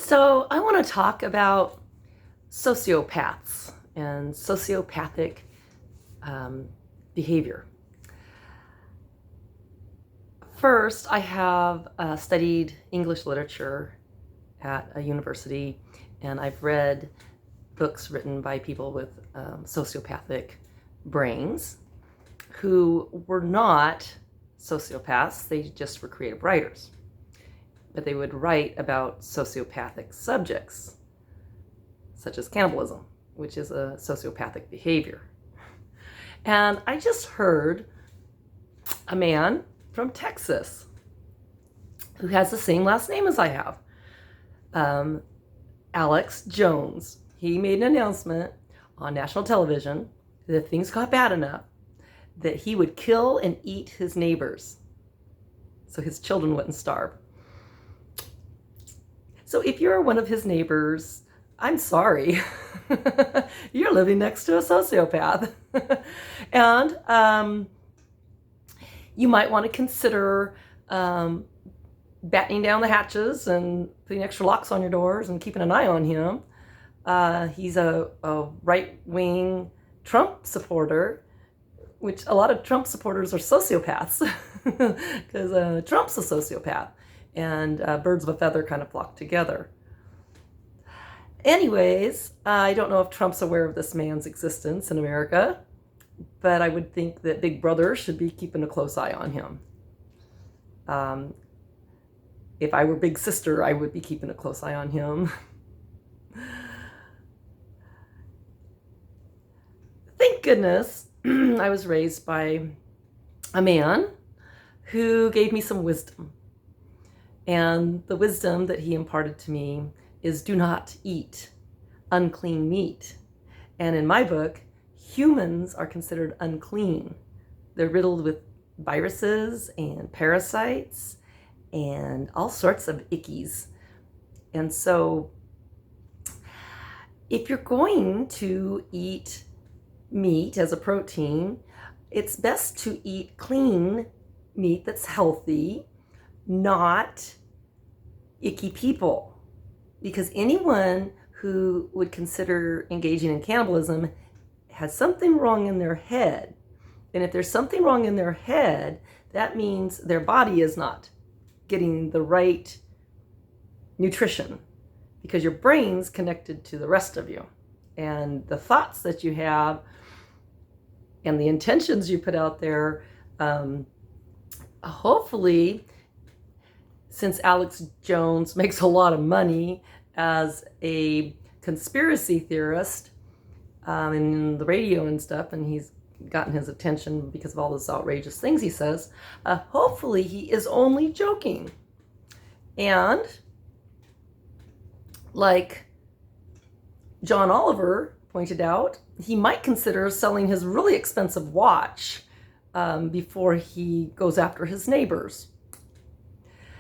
So I want to talk about sociopaths and sociopathic behavior. First, I have studied English literature at a university, and I've read books written by people with sociopathic brains who were not sociopaths, they just were creative writers. But they would write about sociopathic subjects, such as cannibalism, which is a sociopathic behavior. And I just heard a man from Texas who has the same last name as I have, Alex Jones. He made an announcement on national television that if things got bad enough, that he would kill and eat his neighbors so his children wouldn't starve. So if you're one of his neighbors, I'm sorry. You're living next to a sociopath. And you might want to consider battening down the hatches and putting extra locks on your doors and keeping an eye on him. He's a right-wing Trump supporter, which a lot of Trump supporters are sociopaths because Trump's a sociopath. And birds of a feather kind of flock together. Anyways, I don't know if Trump's aware of this man's existence in America, but I would think that Big Brother should be keeping a close eye on him. If I were Big Sister, I would be keeping a close eye on him. Thank goodness I was raised by a man who gave me some wisdom. And the wisdom that he imparted to me is do not eat unclean meat. And in my book, humans are considered unclean. They're riddled with viruses and parasites and all sorts of ickies. And so if you're going to eat meat as a protein, it's best to eat clean meat that's healthy, not icky people, because anyone who would consider engaging in cannibalism has something wrong in their head. And if there's something wrong in their head, that means their body is not getting the right nutrition, because your brain's connected to the rest of you. And the thoughts that you have and the intentions you put out there, hopefully, since Alex Jones makes a lot of money as a conspiracy theorist in the radio and stuff, and he's gotten his attention because of all those outrageous things he says, hopefully he is only joking. And like John Oliver pointed out, he might consider selling his really expensive watch before he goes after his neighbors.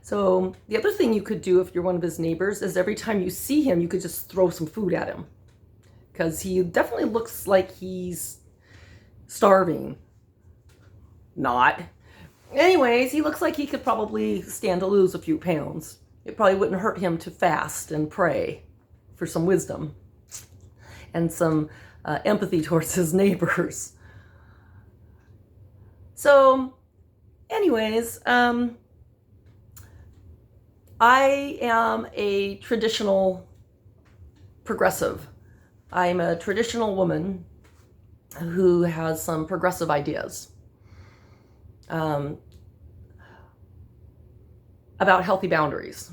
So the other thing you could do if you're one of his neighbors is every time you see him, you could just throw some food at him, because he definitely looks like he's starving. Not. Anyways, he looks like he could probably stand to lose a few pounds. It probably wouldn't hurt him to fast and pray for some wisdom and some empathy towards his neighbors. So anyways, I am a traditional progressive. I'm a traditional woman who has some progressive ideas about healthy boundaries.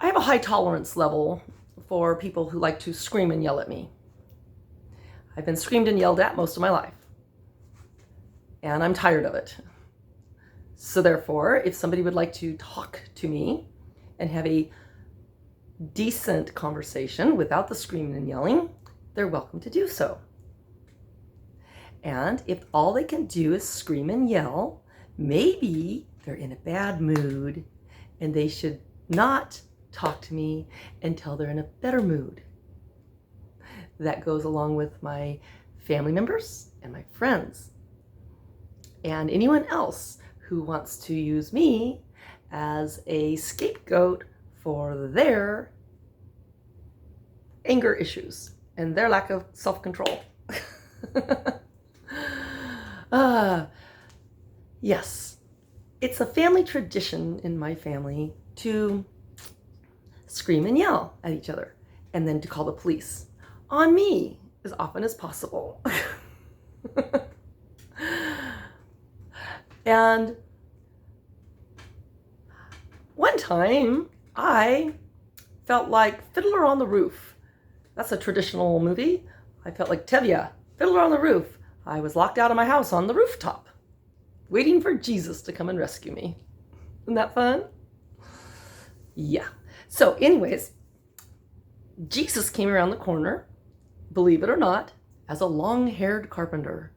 I have a high tolerance level for people who like to scream and yell at me. I've been screamed and yelled at most of my life, and I'm tired of it. So therefore, if somebody would like to talk to me and have a decent conversation without the screaming and yelling, they're welcome to do so. And if all they can do is scream and yell, maybe they're in a bad mood and they should not talk to me until they're in a better mood. That goes along with my family members and my friends and anyone else who wants to use me as a scapegoat for their anger issues and their lack of self-control. Yes, it's a family tradition in my family to scream and yell at each other and then to call the police on me as often as possible. And one time I felt like Fiddler on the Roof. That's a traditional movie. I felt like Tevye, Fiddler on the Roof. I was locked out of my house on the rooftop, waiting for Jesus to come and rescue me. Isn't that fun? Yeah. So anyways, Jesus came around the corner, believe it or not, as a long-haired carpenter.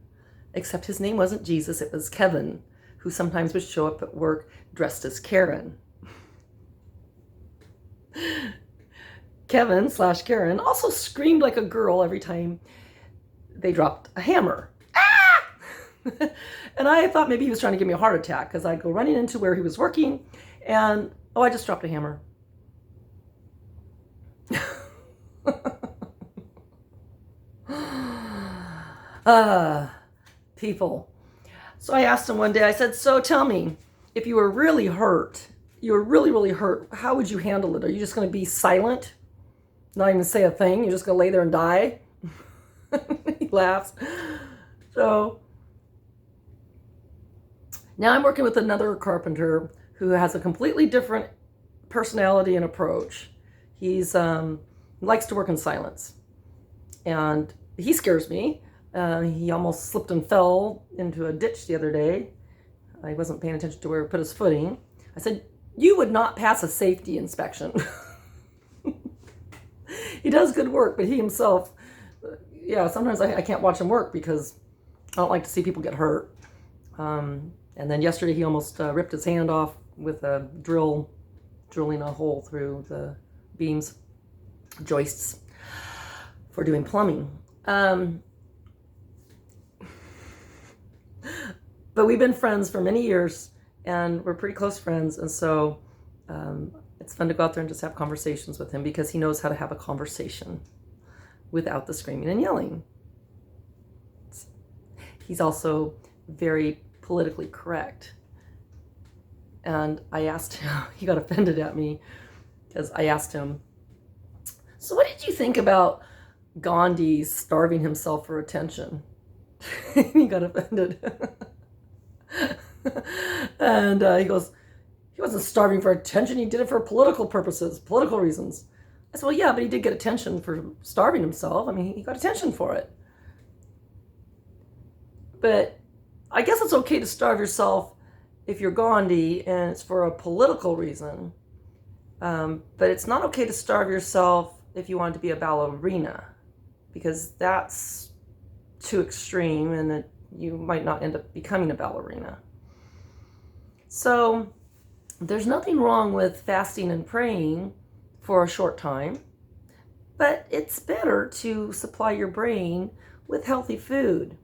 Except his name wasn't Jesus, it was Kevin, who sometimes would show up at work dressed as Karen. Kevin/Karen also screamed like a girl every time they dropped a hammer. Ah! And I thought maybe he was trying to give me a heart attack because I'd go running into where he was working and, oh, I just dropped a hammer. People. So I asked him one day, I said, so tell me, if you were really hurt, really hurt, how would you handle it? Are you just going to be silent? Not even say a thing? You're just going to lay there and die? He laughs. So now I'm working with another carpenter who has a completely different personality and approach. He's likes to work in silence. And he scares me. He almost slipped and fell into a ditch the other day. I wasn't paying attention to where he put his footing. I said, you would not pass a safety inspection. He does good work, but he himself, yeah, sometimes I can't watch him work because I don't like to see people get hurt. And then yesterday he almost ripped his hand off with a drilling a hole through the beams, joists, for doing plumbing. But we've been friends for many years, and we're pretty close friends, and so it's fun to go out there and just have conversations with him because he knows how to have a conversation without the screaming and yelling. He's also very politically correct. And I asked him, he got offended at me because I asked him, so what did you think about Gandhi starving himself for attention? He got offended. And he goes, he wasn't starving for attention. He did it for political purposes, political reasons. I said, well, yeah, but he did get attention for starving himself. I mean, he got attention for it. But I guess it's okay to starve yourself if you're Gandhi and it's for a political reason. But it's not okay to starve yourself if you want to be a ballerina, because that's too extreme and you might not end up becoming a ballerina. So there's nothing wrong with fasting and praying for a short time, but it's better to supply your brain with healthy food.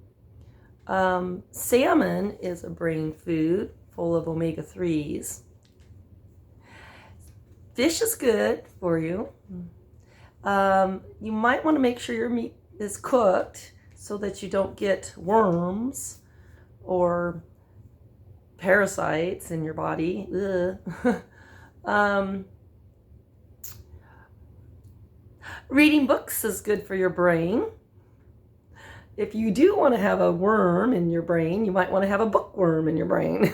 Salmon is a brain food full of omega-3s. Fish is good for you. You might want to make sure your meat is cooked so that you don't get worms or parasites in your body. Reading books is good for your brain. If you do want to have a worm in your brain, you might want to have a bookworm in your brain.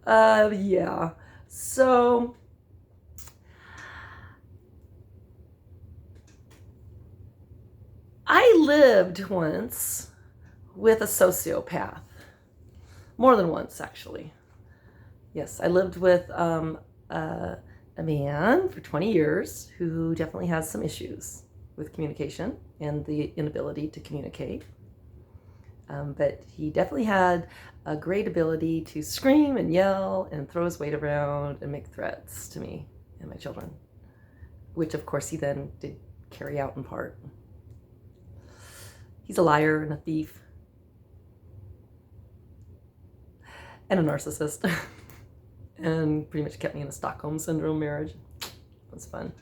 Yeah. So I lived once with a sociopath. More than once, actually. Yes, I lived with a man for 20 years who definitely has some issues with communication and the inability to communicate. But he definitely had a great ability to scream and yell and throw his weight around and make threats to me and my children, which of course he then did carry out in part. He's a liar and a thief. and a narcissist. And pretty much kept me in a Stockholm Syndrome marriage. It was fun.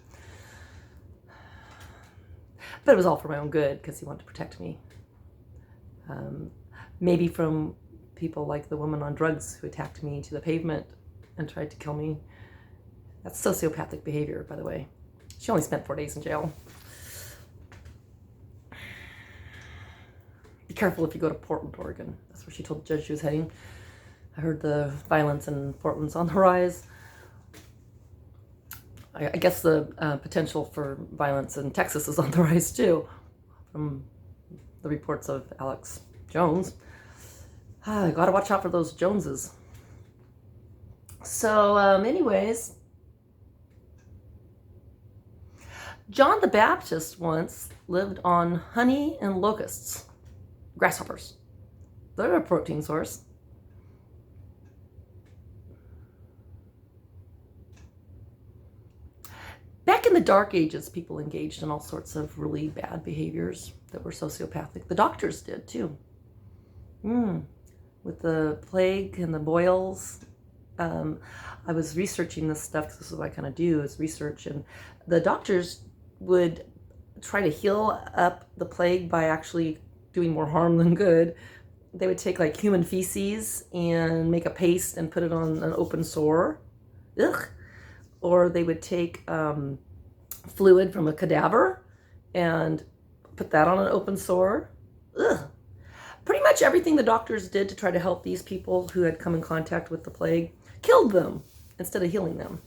But it was all for my own good because he wanted to protect me. Maybe from people like the woman on drugs who attacked me to the pavement and tried to kill me. That's sociopathic behavior, by the way. She only spent 4 days in jail. Be careful if you go to Portland, Oregon. That's where she told the judge she was heading. I heard the violence in Portland's on the rise. I guess the potential for violence in Texas is on the rise too, from the reports of Alex Jones. I gotta watch out for those Joneses. So, anyways, John the Baptist once lived on honey and locusts, grasshoppers. They're a protein source. Back in the Dark Ages, people engaged in all sorts of really bad behaviors that were sociopathic. The doctors did too. With the plague and the boils. I was researching this stuff because this is what I kind of do, is research. And the doctors would try to heal up the plague by actually doing more harm than good. They would take like human feces and make a paste and put it on an open sore. Ugh. Or they would take fluid from a cadaver and put that on an open sore. Ugh. Pretty much everything the doctors did to try to help these people who had come in contact with the plague killed them instead of healing them.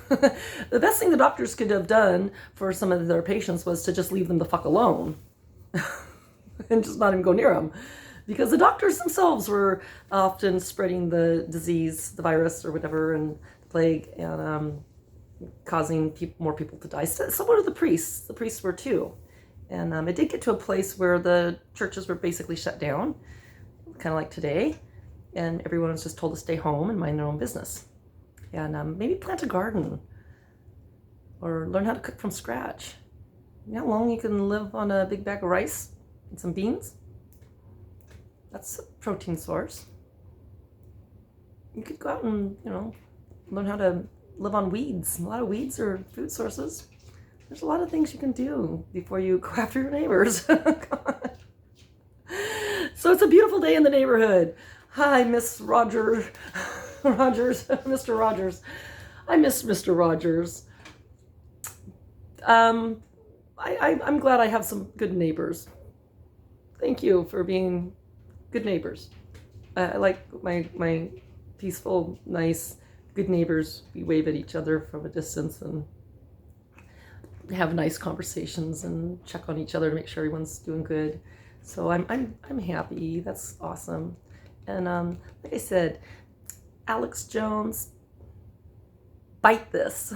The best thing the doctors could have done for some of their patients was to just leave them the fuck alone and just not even go near them. Because the doctors themselves were often spreading the disease, the virus or whatever, and the plague, and causing more people to die. So were the priests. The priests were too. And it did get to a place where the churches were basically shut down, kind of like today. And everyone was just told to stay home and mind their own business. And maybe plant a garden or learn how to cook from scratch. You know how long you can live on a big bag of rice and some beans? That's a protein source. You could go out and, learn how to live on weeds. A lot of weeds are food sources. There's a lot of things you can do before you go after your neighbors. So it's a beautiful day in the neighborhood. Hi, Miss Rogers, Mr. Rogers. I miss Mr. Rogers. I'm glad I have some good neighbors. Thank you for being good neighbors. I like my peaceful, nice, good neighbors. We wave at each other from a distance and have nice conversations and check on each other to make sure everyone's doing good. So I'm happy. That's awesome. And like I said, Alex Jones, bite this.